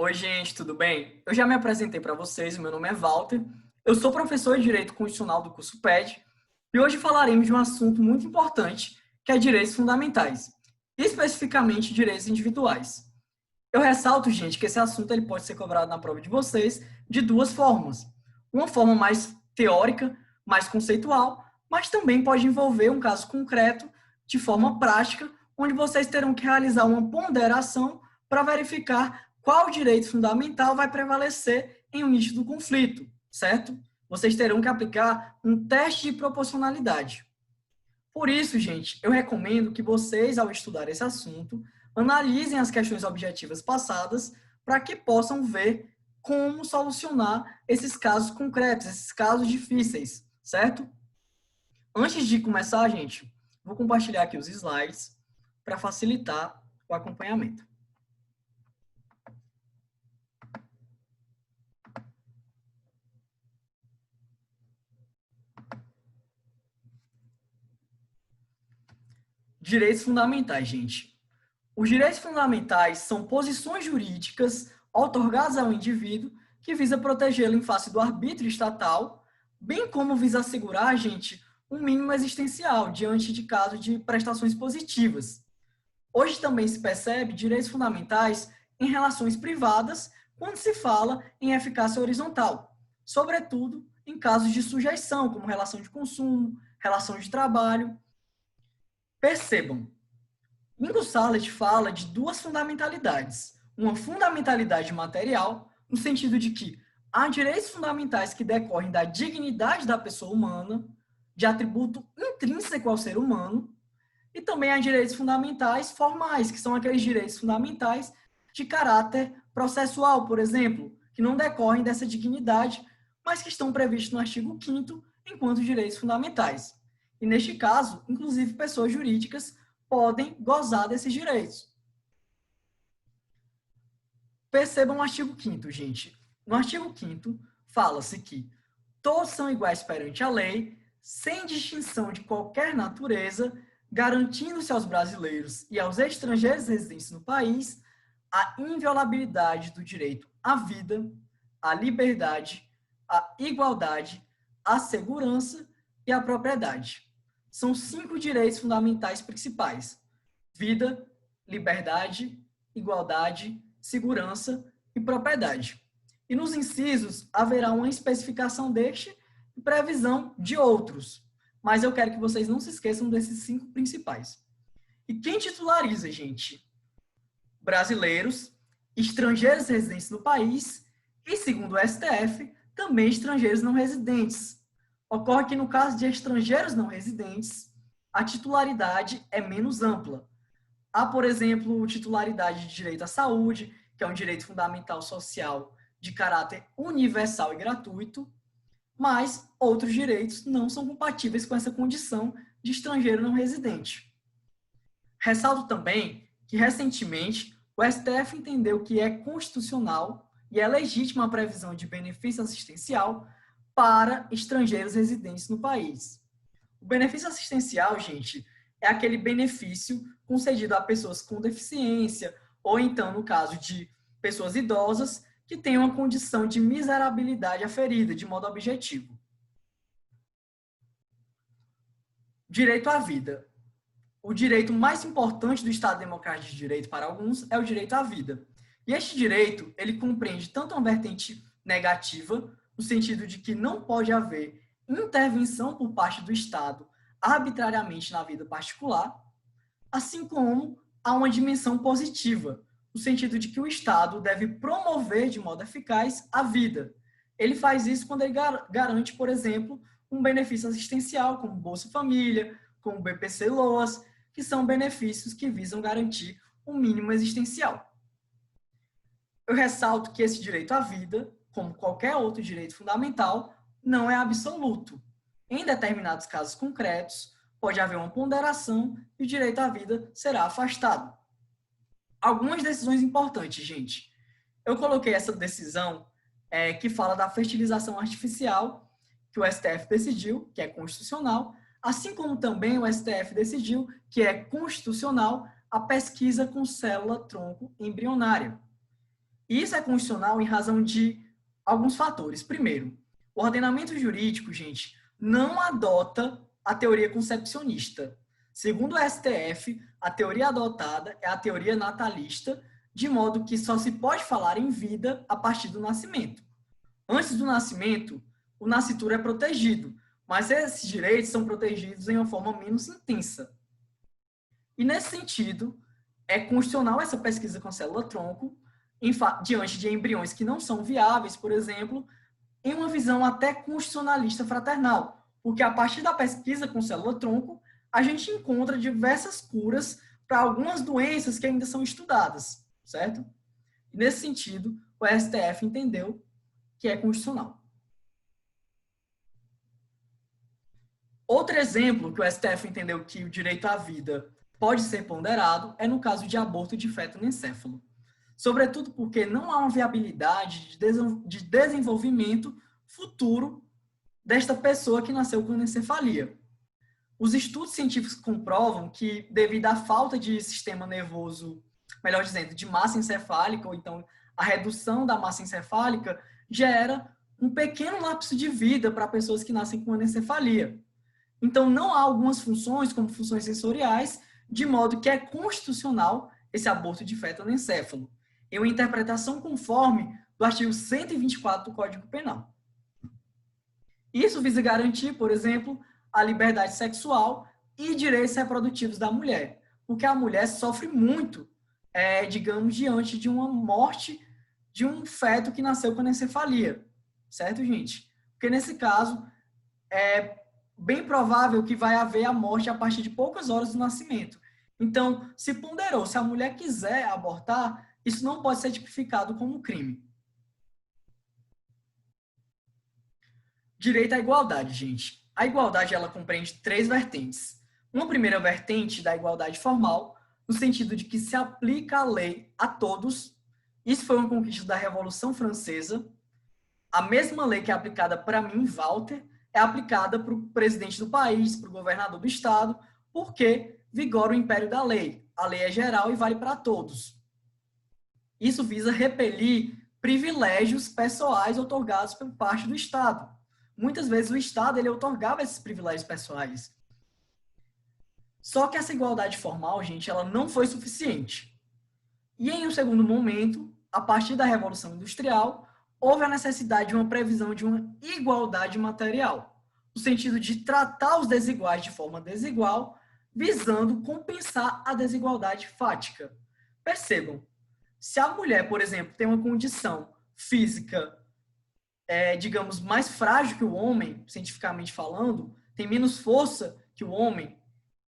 Oi, gente, tudo bem? Eu já me apresentei para vocês, meu nome é Walter, eu sou professor de Direito Constitucional do curso PED e hoje falaremos de um assunto muito importante, que é direitos fundamentais, especificamente direitos individuais. Eu ressalto, gente, que esse assunto ele pode ser cobrado na prova de vocês de duas formas. Uma forma mais teórica, mais conceitual, mas também pode envolver um caso concreto, de forma prática, onde vocês terão que realizar uma ponderação para verificar qual direito fundamental vai prevalecer em um nicho do conflito, certo? Vocês terão que aplicar um teste de proporcionalidade. Por isso, gente, eu recomendo que vocês, ao estudar esse assunto, analisem as questões objetivas passadas para que possam ver como solucionar esses casos concretos, esses casos difíceis, certo? Antes de começar, gente, vou compartilhar aqui os slides para facilitar o acompanhamento. Direitos fundamentais, gente. Os direitos fundamentais são posições jurídicas outorgadas ao indivíduo que visa protegê-lo em face do arbítrio estatal, bem como visa assegurar, gente, um mínimo existencial diante de casos de prestações positivas. Hoje também se percebe direitos fundamentais em relações privadas quando se fala em eficácia horizontal, sobretudo em casos de sujeição, como relação de consumo, relação de trabalho. Percebam, Ingo Sallet fala de duas fundamentalidades. Uma fundamentalidade material, no sentido de que há direitos fundamentais que decorrem da dignidade da pessoa humana, de atributo intrínseco ao ser humano, e também há direitos fundamentais formais, que são aqueles direitos fundamentais de caráter processual, por exemplo, que não decorrem dessa dignidade, mas que estão previstos no artigo 5º enquanto direitos fundamentais. E neste caso, inclusive pessoas jurídicas podem gozar desses direitos. Percebam o artigo 5º, gente. No artigo 5º, fala-se que todos são iguais perante a lei, sem distinção de qualquer natureza, garantindo-se aos brasileiros e aos estrangeiros residentes no país a inviolabilidade do direito à vida, à liberdade, à igualdade, à segurança e à propriedade. São 5 direitos fundamentais principais: vida, liberdade, igualdade, segurança e propriedade. E nos incisos haverá uma especificação deste e previsão de outros. Mas eu quero que vocês não se esqueçam desses 5 principais. E quem titulariza, gente? Brasileiros, estrangeiros residentes no país e, segundo o STF, também estrangeiros não residentes. Ocorre que, no caso de estrangeiros não residentes, a titularidade é menos ampla. Há, por exemplo, titularidade de direito à saúde, que é um direito fundamental social de caráter universal e gratuito, mas outros direitos não são compatíveis com essa condição de estrangeiro não residente. Ressalto também que, recentemente, o STF entendeu que é constitucional e é legítima a previsão de benefício assistencial para estrangeiros residentes no país. O benefício assistencial, gente, é aquele benefício concedido a pessoas com deficiência ou então, no caso de pessoas idosas, que têm uma condição de miserabilidade aferida, de modo objetivo. Direito à vida. O direito mais importante do Estado Democrático de Direito para alguns é o direito à vida. E este direito, ele compreende tanto uma vertente negativa, no sentido de que não pode haver intervenção por parte do Estado arbitrariamente na vida particular, assim como há uma dimensão positiva, no sentido de que o Estado deve promover de modo eficaz a vida. Ele faz isso quando ele garante, por exemplo, um benefício assistencial, como Bolsa Família, como BPC-LOAS, que são benefícios que visam garantir um mínimo existencial. Eu ressalto que esse direito à vida, como qualquer outro direito fundamental, não é absoluto. Em determinados casos concretos, pode haver uma ponderação e o direito à vida será afastado. Algumas decisões importantes, gente. Eu coloquei essa decisão que fala da fertilização artificial, que o STF decidiu, que é constitucional, assim como também o STF decidiu que é constitucional a pesquisa com célula-tronco embrionária. Isso é constitucional em razão de alguns fatores. Primeiro, o ordenamento jurídico, gente, não adota a teoria concepcionista. Segundo o STF, a teoria adotada é a teoria natalista, de modo que só se pode falar em vida a partir do nascimento. Antes do nascimento, o nascituro é protegido, mas esses direitos são protegidos em uma forma menos intensa. E nesse sentido, é constitucional essa pesquisa com célula-tronco, diante de embriões que não são viáveis, por exemplo, em uma visão até constitucionalista fraternal, porque a partir da pesquisa com célula-tronco, a gente encontra diversas curas para algumas doenças que ainda são estudadas, certo? E nesse sentido, o STF entendeu que é constitucional. Outro exemplo que o STF entendeu que o direito à vida pode ser ponderado é no caso de aborto de feto no encéfalo. Sobretudo porque não há uma viabilidade de desenvolvimento futuro desta pessoa que nasceu com anencefalia. Os estudos científicos comprovam que, devido à falta de sistema nervoso, melhor dizendo, de massa encefálica, ou então a redução da massa encefálica, gera um pequeno lapso de vida para pessoas que nascem com anencefalia. Então, não há algumas funções, como funções sensoriais, de modo que é constitucional esse aborto de feto anencéfalo, em uma interpretação conforme do artigo 124 do Código Penal. Isso visa garantir, por exemplo, a liberdade sexual e direitos reprodutivos da mulher, porque a mulher sofre muito, digamos, diante de uma morte de um feto que nasceu com anencefalia, certo, gente? Porque nesse caso, é bem provável que vai haver a morte a partir de poucas horas do nascimento. Então, se ponderou, se a mulher quiser abortar, isso não pode ser tipificado como crime. Direito à igualdade, gente. A igualdade, ela compreende 3 vertentes. Uma primeira vertente da igualdade formal, no sentido de que se aplica a lei a todos. Isso foi uma conquista da Revolução Francesa. A mesma lei que é aplicada para mim, Walter, é aplicada para o presidente do país, para o governador do estado, porque vigora o império da lei. A lei é geral e vale para todos. Isso visa repelir privilégios pessoais otorgados por parte do Estado. Muitas vezes o Estado ele otorgava esses privilégios pessoais. Só que essa igualdade formal, gente, ela não foi suficiente. E em um segundo momento, a partir da Revolução Industrial, houve a necessidade de uma previsão de uma igualdade material, no sentido de tratar os desiguais de forma desigual, visando compensar a desigualdade fática. Percebam, se a mulher, por exemplo, tem uma condição física, digamos, mais frágil que o homem, cientificamente falando, tem menos força que o homem,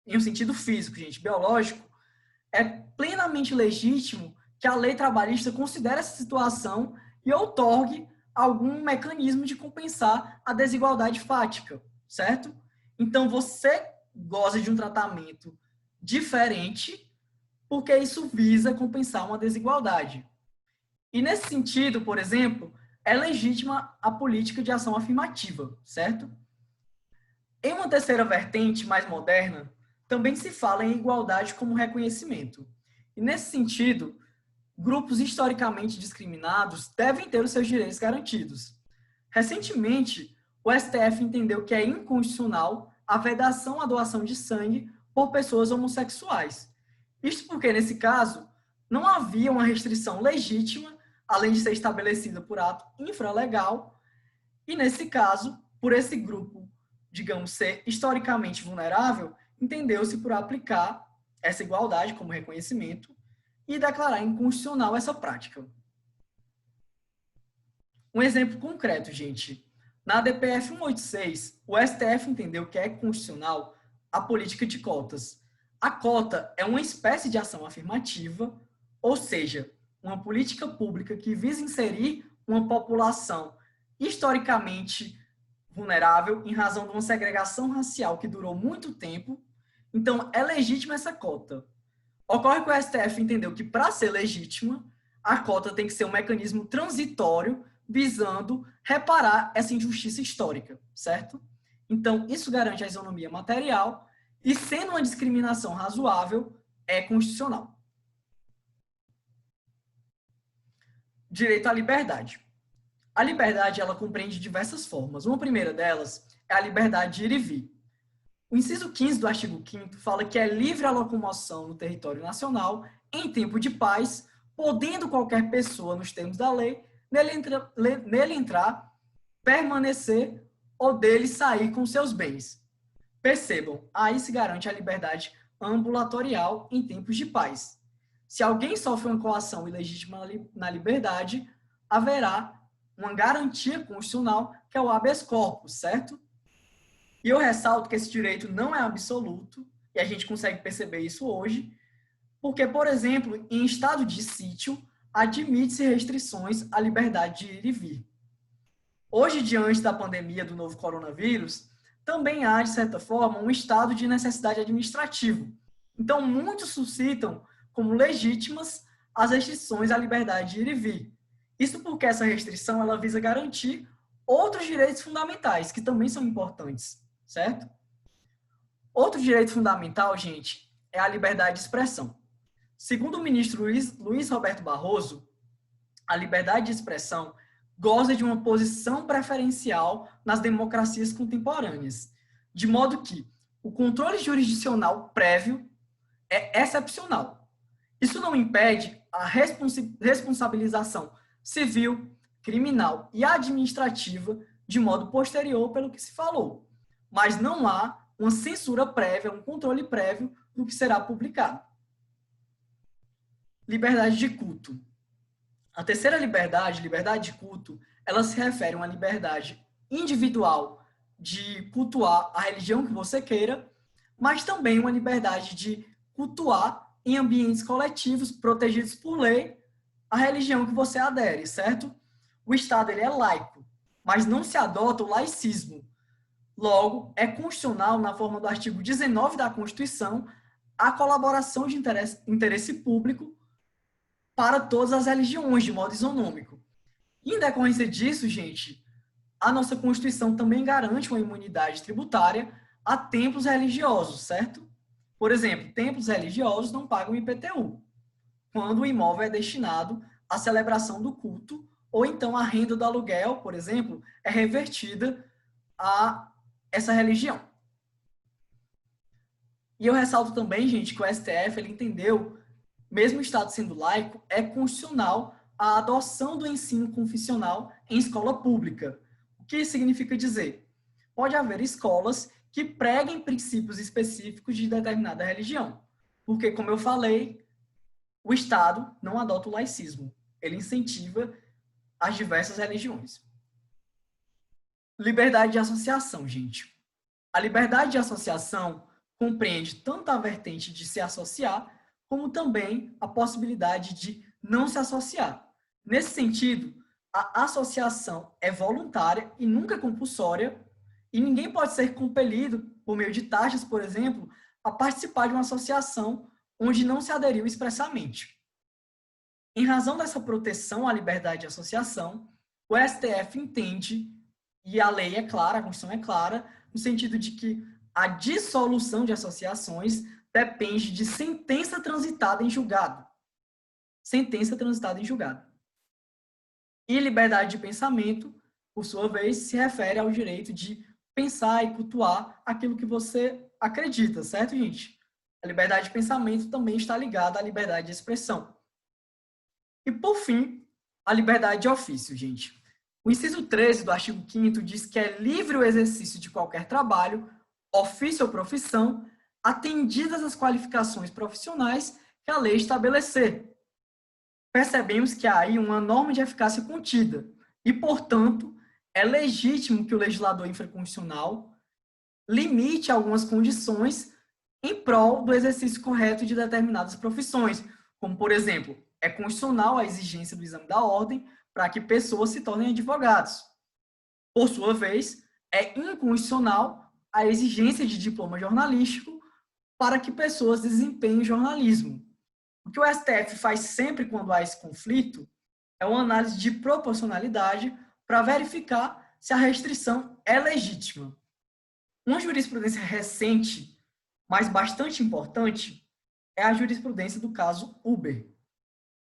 em um sentido físico, gente, biológico, é plenamente legítimo que a lei trabalhista considere essa situação e outorgue algum mecanismo de compensar a desigualdade fática, certo? Então, você goza de um tratamento diferente porque isso visa compensar uma desigualdade. E nesse sentido, por exemplo, é legítima a política de ação afirmativa, certo? Em uma terceira vertente, mais moderna, também se fala em igualdade como reconhecimento. E nesse sentido, grupos historicamente discriminados devem ter os seus direitos garantidos. Recentemente, o STF entendeu que é inconstitucional a vedação à doação de sangue por pessoas homossexuais. Isto porque, nesse caso, não havia uma restrição legítima, além de ser estabelecida por ato infralegal, e, nesse caso, por esse grupo, digamos, ser historicamente vulnerável, entendeu-se por aplicar essa igualdade como reconhecimento e declarar inconstitucional essa prática. Um exemplo concreto, gente. Na DPF 186, o STF entendeu que é constitucional a política de cotas. A cota é uma espécie de ação afirmativa, ou seja, uma política pública que visa inserir uma população historicamente vulnerável em razão de uma segregação racial que durou muito tempo. Então, é legítima essa cota. Ocorre que o STF entendeu que, para ser legítima, a cota tem que ser um mecanismo transitório visando reparar essa injustiça histórica, certo? Então, isso garante a isonomia material e, sendo uma discriminação razoável, é constitucional. Direito à liberdade. A liberdade, ela compreende diversas formas. Uma primeira delas é a liberdade de ir e vir. O inciso 15 do artigo 5º fala que é livre a locomoção no território nacional em tempo de paz, podendo qualquer pessoa, nos termos da lei, nele entrar, permanecer ou dele sair com seus bens. Percebam, aí se garante a liberdade ambulatorial em tempos de paz. Se alguém sofre uma coação ilegítima na liberdade, haverá uma garantia constitucional que é o habeas corpus, certo? E eu ressalto que esse direito não é absoluto, e a gente consegue perceber isso hoje, porque, por exemplo, em estado de sítio, admite-se restrições à liberdade de ir e vir. Hoje, diante da pandemia do novo coronavírus, também há, de certa forma, um estado de necessidade administrativa. Então, muitos suscitam como legítimas as restrições à liberdade de ir e vir. Isso porque essa restrição ela visa garantir outros direitos fundamentais, que também são importantes, certo? Outro direito fundamental, gente, é a liberdade de expressão. Segundo o ministro Luiz Roberto Barroso, a liberdade de expressão goza de uma posição preferencial nas democracias contemporâneas, de modo que o controle jurisdicional prévio é excepcional. Isso não impede a responsabilização civil, criminal e administrativa de modo posterior pelo que se falou, mas não há uma censura prévia, um controle prévio do que será publicado. Liberdade de culto. A terceira liberdade, liberdade de culto, ela se refere a uma liberdade individual de cultuar a religião que você queira, mas também uma liberdade de cultuar em ambientes coletivos protegidos por lei a religião que você adere, certo? O Estado ele é laico, mas não se adota o laicismo. Logo, é constitucional, na forma do artigo 19 da Constituição, a colaboração de interesse público para todas as religiões, de modo isonômico. Em decorrência disso, gente, a nossa Constituição também garante uma imunidade tributária a templos religiosos, certo? Por exemplo, templos religiosos não pagam IPTU, quando o imóvel é destinado à celebração do culto, ou então a renda do aluguel, por exemplo, é revertida a essa religião. E eu ressalto também, gente, que o STF ele entendeu, mesmo o Estado sendo laico, é constitucional a adoção do ensino confessional em escola pública. O que significa dizer? Pode haver escolas que preguem princípios específicos de determinada religião, porque, como eu falei, o Estado não adota o laicismo, ele incentiva as diversas religiões. Liberdade de associação, gente. A liberdade de associação compreende tanto a vertente de se associar, como também a possibilidade de não se associar. Nesse sentido, a associação é voluntária e nunca compulsória, e ninguém pode ser compelido, por meio de taxas, por exemplo, a participar de uma associação onde não se aderiu expressamente. Em razão dessa proteção à liberdade de associação, o STF entende, e a lei é clara, a Constituição é clara, no sentido de que a dissolução de associações depende de sentença transitada em julgado. Sentença transitada em julgado. E liberdade de pensamento, por sua vez, se refere ao direito de pensar e cultuar aquilo que você acredita, certo, gente? A liberdade de pensamento também está ligada à liberdade de expressão. E, por fim, a liberdade de ofício, gente. O inciso 13 do artigo 5º diz que é livre o exercício de qualquer trabalho, ofício ou profissão, atendidas as qualificações profissionais que a lei estabelecer. Percebemos que há aí uma norma de eficácia contida e, portanto, é legítimo que o legislador infraconstitucional limite algumas condições em prol do exercício correto de determinadas profissões, como, por exemplo, é constitucional a exigência do exame da ordem para que pessoas se tornem advogados. Por sua vez, é inconstitucional a exigência de diploma jornalístico para que pessoas desempenhem jornalismo. O que o STF faz sempre quando há esse conflito é uma análise de proporcionalidade para verificar se a restrição é legítima. Uma jurisprudência recente, mas bastante importante, é a jurisprudência do caso Uber.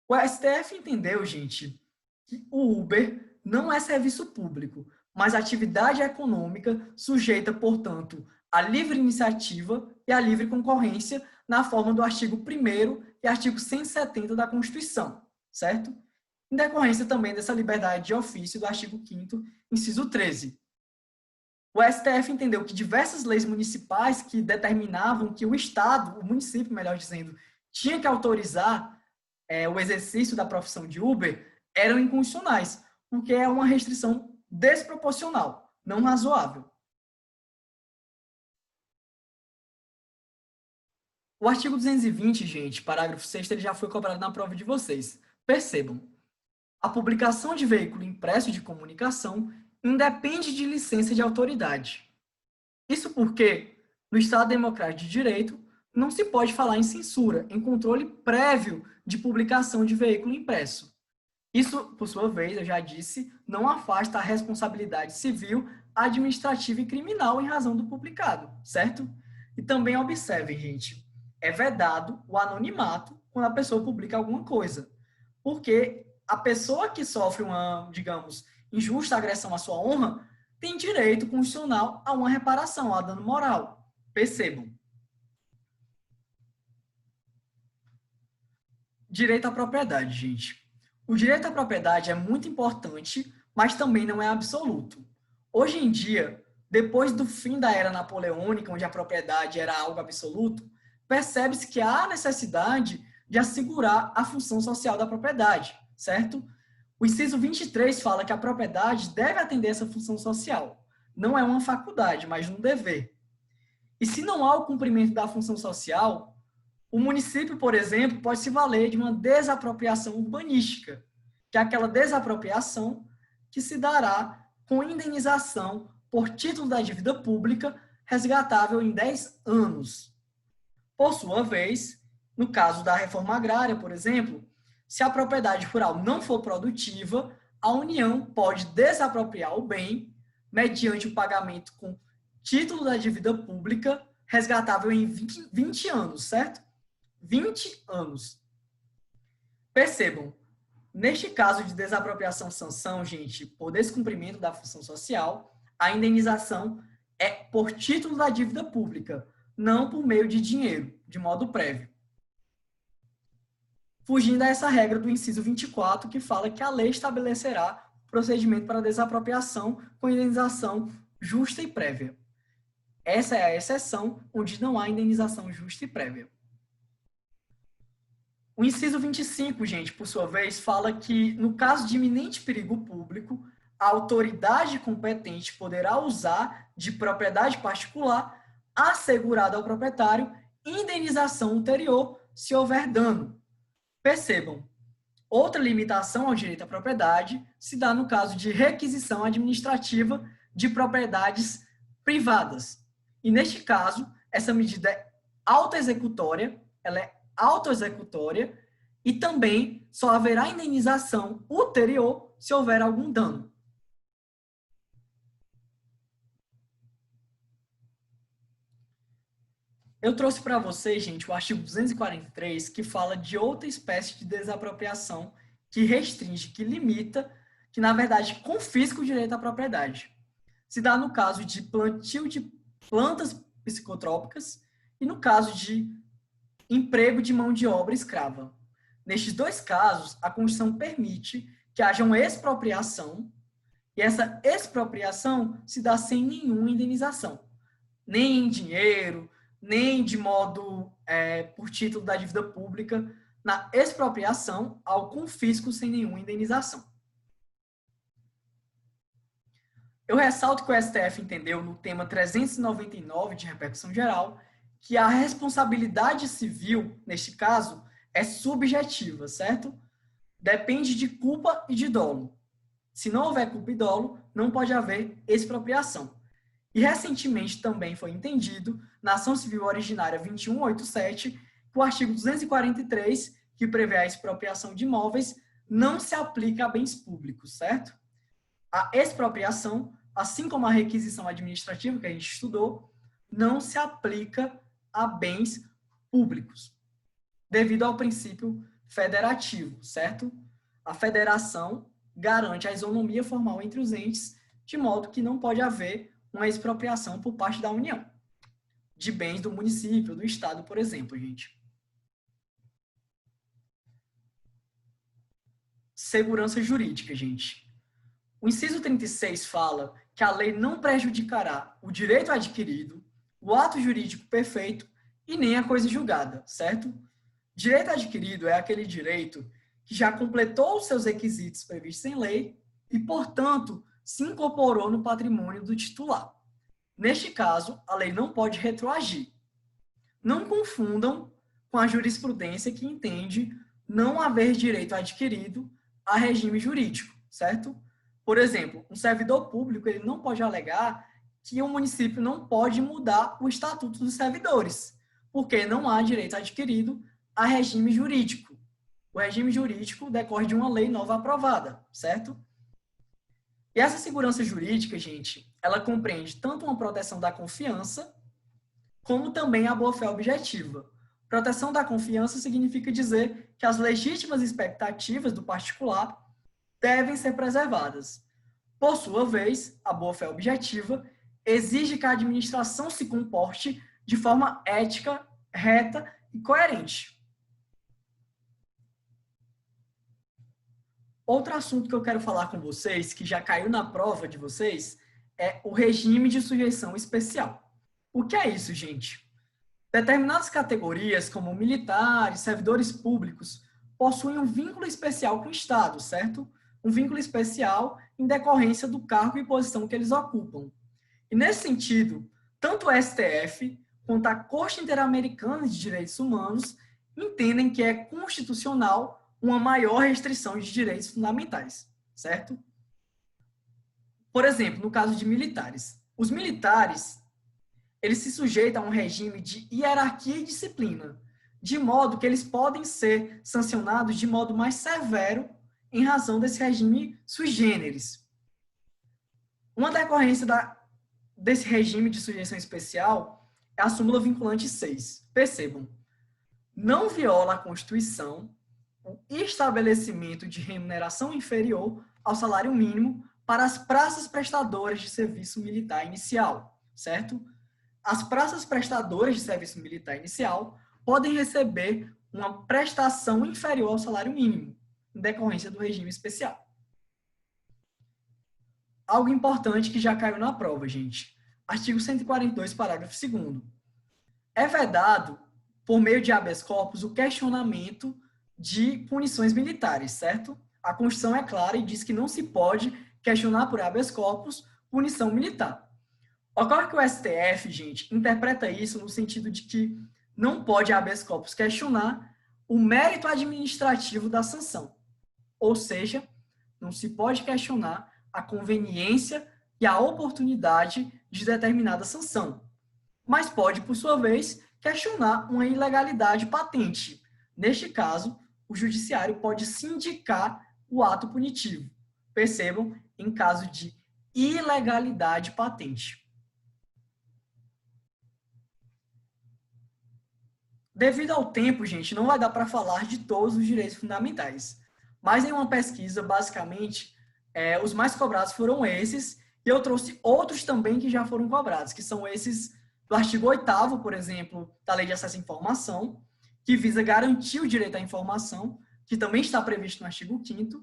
O STF entendeu, gente, que o Uber não é serviço público, mas atividade econômica sujeita, portanto, à livre iniciativa e à livre concorrência na forma do artigo 1º e artigo 170 da Constituição, certo? Em decorrência também dessa liberdade de ofício do artigo 5º, inciso 13. O STF entendeu que diversas leis municipais que determinavam que o Estado, o município, melhor dizendo, tinha que autorizar o exercício da profissão de Uber eram inconstitucionais, porque é uma restrição desproporcional, não razoável. O artigo 220, gente, parágrafo 6º, ele já foi cobrado na prova de vocês. Percebam, a publicação de veículo impresso de comunicação independe de licença de autoridade. Isso porque, no Estado Democrático de Direito, não se pode falar em censura, em controle prévio de publicação de veículo impresso. Isso, por sua vez, eu já disse, não afasta a responsabilidade civil, administrativa e criminal em razão do publicado, certo? E também observem, gente, é vedado o anonimato quando a pessoa publica alguma coisa, porque a pessoa que sofre uma, digamos, injusta agressão à sua honra tem direito constitucional a uma reparação, a dano moral. Percebam. Direito à propriedade, gente. O direito à propriedade é muito importante, mas também não é absoluto. Hoje em dia, depois do fim da era napoleônica, onde a propriedade era algo absoluto, percebe-se que há necessidade de assegurar a função social da propriedade, certo? O inciso 23 fala que a propriedade deve atender essa função social. Não é uma faculdade, mas um dever. E se não há o cumprimento da função social, o município, por exemplo, pode se valer de uma desapropriação urbanística, que é aquela desapropriação que se dará com indenização por título da dívida pública resgatável em 10 anos. Por sua vez, no caso da reforma agrária, por exemplo, se a propriedade rural não for produtiva, a União pode desapropriar o bem mediante o pagamento com título da dívida pública resgatável em 20 anos, certo? 20 anos. Percebam, neste caso de desapropriação-sanção, gente, por descumprimento da função social, a indenização é por título da dívida pública, não por meio de dinheiro, de modo prévio. Fugindo a essa regra do inciso 24, que fala que a lei estabelecerá procedimento para desapropriação com indenização justa e prévia. Essa é a exceção onde não há indenização justa e prévia. O inciso 25, gente, por sua vez, fala que, no caso de iminente perigo público, a autoridade competente poderá usar de propriedade particular assegurada ao proprietário indenização ulterior se houver dano. Percebam, outra limitação ao direito à propriedade se dá no caso de requisição administrativa de propriedades privadas. E, neste caso, essa medida é autoexecutória, ela é autoexecutória e também só haverá indenização ulterior se houver algum dano. Eu trouxe para vocês, gente, o artigo 243, que fala de outra espécie de desapropriação que restringe, que limita, que na verdade confisca o direito à propriedade. Se dá no caso de plantio de plantas psicotrópicas e no caso de emprego de mão de obra escrava. Nestes dois casos, a Constituição permite que haja uma expropriação e essa expropriação se dá sem nenhuma indenização, nem em dinheiro, nem de modo por título da dívida pública, na expropriação ao confisco sem nenhuma indenização. Eu ressalto que o STF entendeu no tema 399 de repercussão geral que a responsabilidade civil, neste caso, é subjetiva, certo? Depende de culpa e de dolo. Se não houver culpa e dolo, não pode haver expropriação. E recentemente também foi entendido, na Ação Civil Originária 2187, que o artigo 243, que prevê a expropriação de imóveis, não se aplica a bens públicos, certo? A expropriação, assim como a requisição administrativa que a gente estudou, não se aplica a bens públicos, devido ao princípio federativo, certo? A federação garante a isonomia formal entre os entes, de modo que não pode haver uma expropriação por parte da União de bens do município, do estado, por exemplo, gente. Segurança jurídica, gente. O inciso 36 fala que a lei não prejudicará o direito adquirido, o ato jurídico perfeito e nem a coisa julgada, certo? Direito adquirido é aquele direito que já completou os seus requisitos previstos em lei e, portanto, se incorporou no patrimônio do titular. Neste caso, a lei não pode retroagir. Não confundam com a jurisprudência que entende não haver direito adquirido a regime jurídico, certo? Por exemplo, um servidor público ele não pode alegar que o município não pode mudar o estatuto dos servidores, porque não há direito adquirido a regime jurídico. O regime jurídico decorre de uma lei nova aprovada, certo? E essa segurança jurídica, gente, ela compreende tanto uma proteção da confiança, como também a boa-fé objetiva. Proteção da confiança significa dizer que as legítimas expectativas do particular devem ser preservadas. Por sua vez, a boa-fé objetiva exige que a administração se comporte de forma ética, reta e coerente. Outro assunto que eu quero falar com vocês, que já caiu na prova de vocês, é o regime de sujeição especial. O que é isso, gente? Determinadas categorias, como militares, servidores públicos, possuem um vínculo especial com o Estado, certo? Um vínculo especial em decorrência do cargo e posição que eles ocupam. E nesse sentido, tanto o STF quanto a Corte Interamericana de Direitos Humanos entendem que é constitucional uma maior restrição de direitos fundamentais, certo? Por exemplo, no caso de militares. Os militares, eles se sujeitam a um regime de hierarquia e disciplina, de modo que eles podem ser sancionados de modo mais severo em razão desse regime sui generis. Uma decorrência desse regime de sujeição especial é a súmula vinculante 6. Percebam, não viola a Constituição o estabelecimento de remuneração inferior ao salário mínimo para as praças prestadoras de serviço militar inicial, certo? As praças prestadoras de serviço militar inicial podem receber uma prestação inferior ao salário mínimo, em decorrência do regime especial. Algo importante que já caiu na prova, gente. Artigo 142, parágrafo 2º. É vedado, por meio de habeas corpus, o questionamento de punições militares, certo? A Constituição é clara e diz que não se pode questionar por habeas corpus punição militar. Ocorre que o STF, gente, interpreta isso no sentido de que não pode habeas corpus questionar o mérito administrativo da sanção. Ou seja, não se pode questionar a conveniência e a oportunidade de determinada sanção, mas pode, por sua vez, questionar uma ilegalidade patente. Neste caso, o judiciário pode sindicar o ato punitivo. Percebam, em caso de ilegalidade patente. Devido ao tempo, gente, não vai dar para falar de todos os direitos fundamentais. Mas em uma pesquisa, basicamente, os mais cobrados foram esses, e eu trouxe outros também que já foram cobrados, que são esses do artigo 8º, por exemplo, da Lei de Acesso à Informação, que visa garantir o direito à informação, que também está previsto no artigo 5º.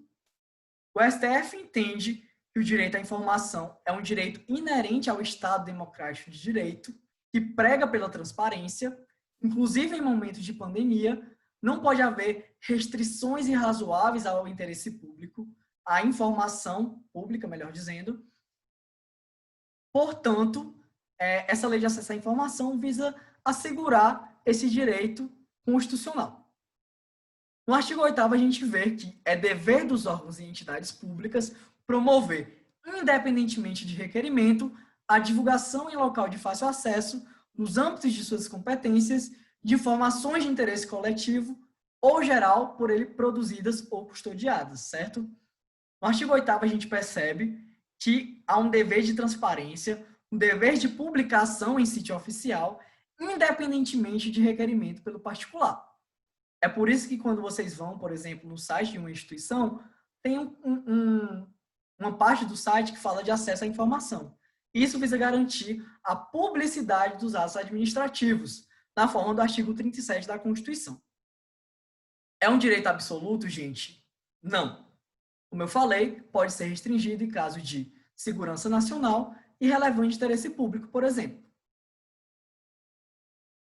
O STF entende que o direito à informação é um direito inerente ao Estado democrático de direito, que prega pela transparência, inclusive em momentos de pandemia, não pode haver restrições irrazoáveis ao interesse público, à informação pública, melhor dizendo. Portanto, essa lei de acesso à informação visa assegurar esse direito constitucional. No artigo 8º, a gente vê que é dever dos órgãos e entidades públicas promover, independentemente de requerimento, a divulgação em local de fácil acesso, nos âmbitos de suas competências, de informações de interesse coletivo ou geral por ele produzidas ou custodiadas, certo? No artigo 8º, a gente percebe que há um dever de transparência, um dever de publicação em sítio oficial, independentemente de requerimento pelo particular. É por isso que quando vocês vão, por exemplo, no site de uma instituição, tem uma parte do site que fala de acesso à informação. Isso visa garantir a publicidade dos atos administrativos, na forma do artigo 37 da Constituição. É um direito absoluto, gente? Não. Como eu falei, pode ser restringido em caso de segurança nacional e relevante interesse público, por exemplo.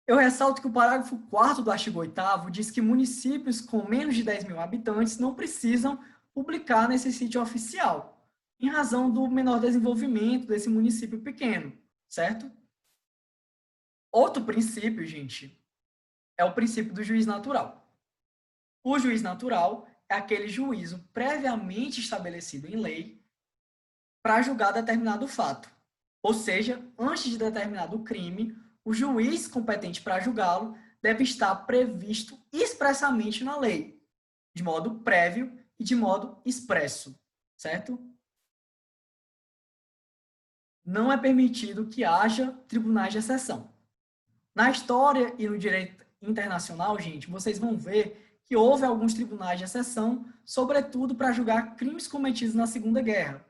Eu ressalto que o parágrafo 4º do artigo 8º diz que municípios com menos de 10 mil habitantes não precisam publicar nesse sítio oficial, em razão do menor desenvolvimento desse município pequeno, certo? Outro princípio, gente, é o princípio do juiz natural. O juiz natural é aquele juízo previamente estabelecido em lei para julgar determinado fato. Ou seja, antes de determinado crime, o juiz competente para julgá-lo deve estar previsto expressamente na lei, de modo prévio e de modo expresso, certo? Não é permitido que haja tribunais de exceção. Na história e no direito internacional, gente, vocês vão ver que houve alguns tribunais de exceção, sobretudo para julgar crimes cometidos na Segunda Guerra.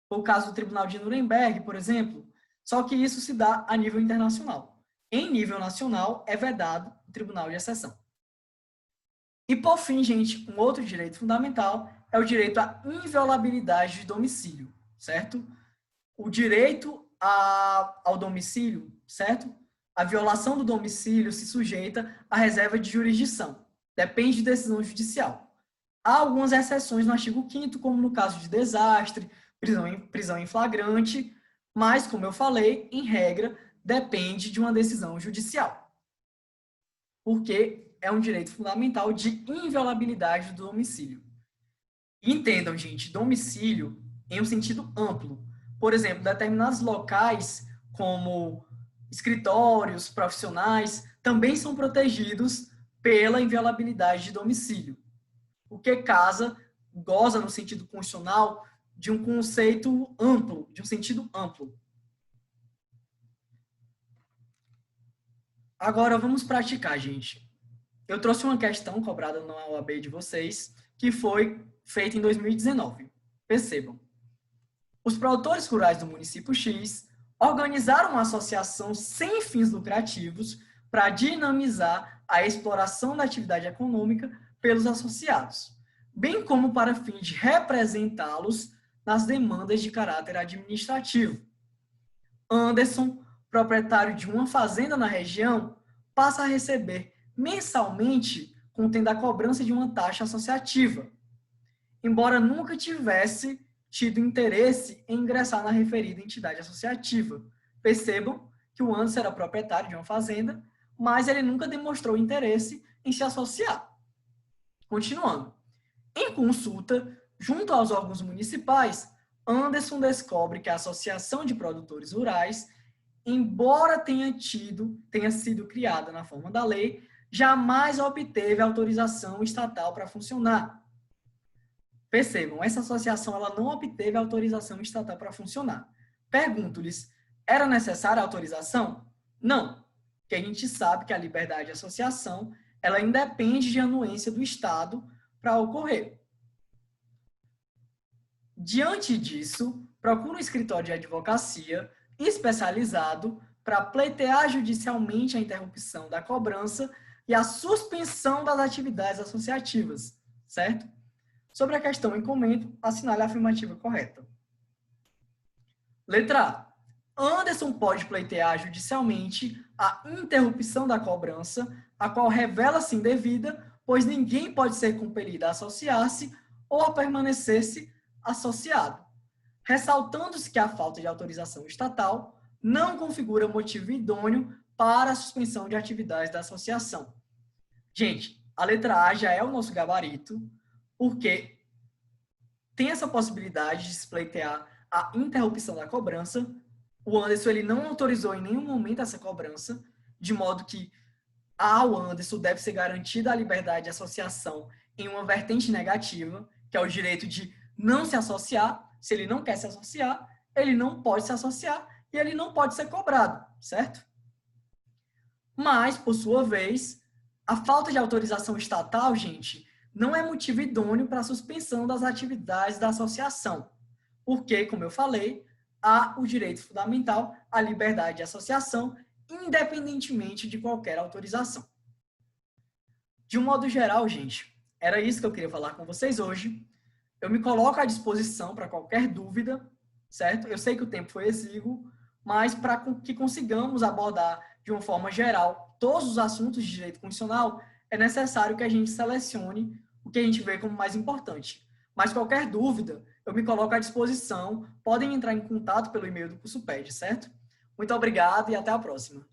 Foi o caso do Tribunal de Nuremberg, por exemplo, só que isso se dá a nível internacional. Em nível nacional, é vedado o tribunal de exceção. E, por fim, gente, um outro direito fundamental é o direito à inviolabilidade de domicílio, certo? O direito ao domicílio, certo? A violação do domicílio se sujeita à reserva de jurisdição. Depende de decisão judicial. Há algumas exceções no artigo 5º, como no caso de desastre, prisão em flagrante, mas, como eu falei, em regra, depende de uma decisão judicial. Porque é um direito fundamental de inviolabilidade do domicílio. Entendam, gente, domicílio em um sentido amplo. Por exemplo, determinados locais, como escritórios, profissionais, também são protegidos pela inviolabilidade de domicílio. O que goza no sentido constitucional de um conceito amplo, de um sentido amplo. Agora vamos praticar, gente. Eu trouxe uma questão cobrada na OAB de vocês, que foi feita em 2019. Percebam. Os produtores rurais do município X organizaram uma associação sem fins lucrativos para dinamizar a exploração da atividade econômica pelos associados, bem como para fim de representá-los nas demandas de caráter administrativo. Anderson, proprietário de uma fazenda na região, passa a receber mensalmente contendo a cobrança de uma taxa associativa, embora nunca tivesse tido interesse em ingressar na referida entidade associativa. Percebam que o Anderson era proprietário de uma fazenda, mas ele nunca demonstrou interesse em se associar. Continuando. Em consulta, junto aos órgãos municipais, Anderson descobre que a Associação de Produtores Rurais, embora tenha sido criada na forma da lei, jamais obteve autorização estatal para funcionar. Percebam, essa associação ela não obteve autorização estatal para funcionar. Pergunto-lhes, era necessária a autorização? Não, porque a gente sabe que a liberdade de associação ela independe de anuência do Estado para ocorrer. Diante disso, procura um escritório de advocacia especializado para pleitear judicialmente a interrupção da cobrança e a suspensão das atividades associativas, certo? Sobre a questão em comento, assinale a afirmativa correta. Letra A. Anderson pode pleitear judicialmente a interrupção da cobrança, a qual revela-se indevida, pois ninguém pode ser compelido a associar-se ou a permanecer-se associado, ressaltando-se que a falta de autorização estatal não configura motivo idôneo para a suspensão de atividades da associação. Gente, a letra A já é o nosso gabarito, porque tem essa possibilidade de se pleitear a interrupção da cobrança. O Anderson ele não autorizou em nenhum momento essa cobrança, de modo que ao Anderson deve ser garantida a liberdade de associação em uma vertente negativa, que é o direito de não se associar. Se ele não quer se associar, ele não pode se associar e ele não pode ser cobrado, certo? Mas, por sua vez, a falta de autorização estatal, gente, não é motivo idôneo para a suspensão das atividades da associação, porque, como eu falei, há o direito fundamental à liberdade de associação, independentemente de qualquer autorização. De um modo geral, gente, era isso que eu queria falar com vocês hoje. Eu me coloco à disposição para qualquer dúvida, certo? Eu sei que o tempo foi exíguo, mas para que consigamos abordar de uma forma geral todos os assuntos de direito constitucional, é necessário que a gente selecione o que a gente vê como mais importante. Mas qualquer dúvida, eu me coloco à disposição. Podem entrar em contato pelo e-mail do CursoPed, certo? Muito obrigado e até a próxima.